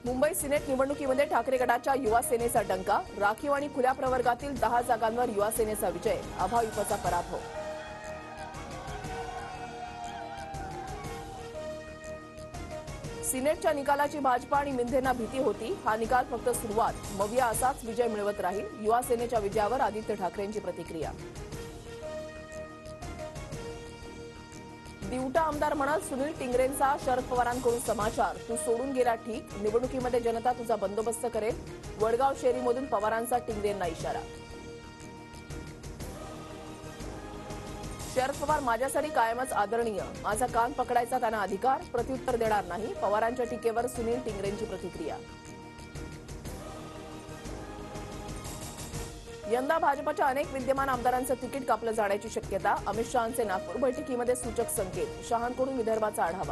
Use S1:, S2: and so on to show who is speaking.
S1: Mumbai Senate निवडणुकीमध्ये ठाकरे गटाच्या युवा सेनेचा डंका, राखीव आणि खुल्या प्रवर्गातील 10 जागांवर युवा सेनेचा विजय, अभाविपचा पराभव. सिनेटच्या निकालाची भाजपा आणि मिंधेंना भीती होती. हा निकाल फक्त सुरुवात, मविया असाच विजय मिळवत राहील. युवा सेनेच्या विजयावर आदित्य ठाकरेंची प्रतिक्रिया. दिवटा आमदार म्हणाल सुनील टिंगरेंचा शरद पवारांकडून समाचार, तू सोडून गेला ठीक, निवडणुकीमध्ये जनता तुझा बंदोबस्त करेल. वडगाव शेरीमधून पवारांचा टिंगरेंना इशारा. शरद पवार माझ्यासाठी कायमच आदरणीय, माझा कान पकडायचा त्यांना अधिकार, प्रत्युत्तर देणार नाही. पवारांच्या टीकेवर सुनील टिंगरेंची प्रतिक्रिया. यंदा भाजपच्या अनेक विद्यमान आमदारांचं तिकीट कापलं जाण्याची शक्यता, अमित शहांचे नागपूर बैठकीमध्ये सूचक संकेत. शहांकडून विदर्भाचा आढावा.